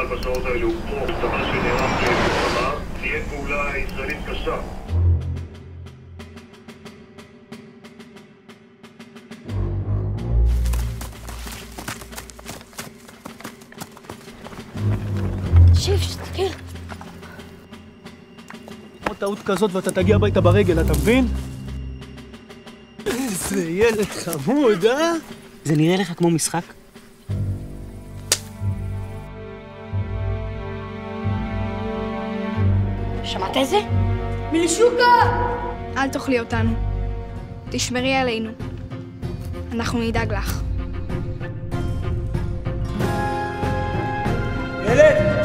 בשעות האלו, או דבר שנערך למלחמה, תהיה פעולה ישראלית קשה. תסתכל. עוד טעות כזאת ואתה תגיע הביתה ברגל, אתה מבין? איזה ילד חמוד, אה? זה נראה לך כמו משחק? שמעת את זה? מישוקה! אל תאכלי אותנו. תשמרי עלינו. אנחנו נדאג לך. ילד!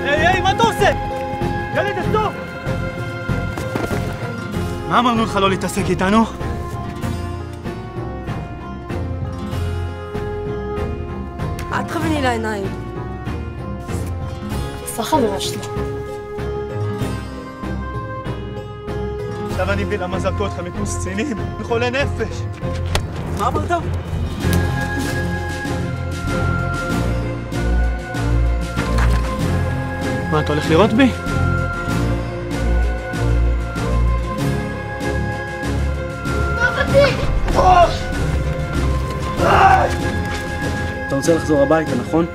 היי, מה אתה עושה? ילד, תסתוף! מה אמרנו לך לא להתעסק איתנו? אל תכווני לעיניים. עשה חברה שלי. עכשיו אני מבין למה זרקו אותך מקורס קצינים, חולה נפש. מה אמרת? מה, אתה הולך לראות בי? אתה רוצה לחזור הביתה, נכון?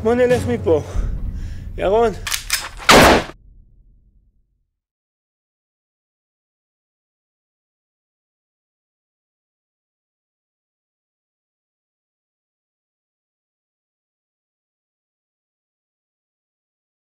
בוא נלך מפה. ירון.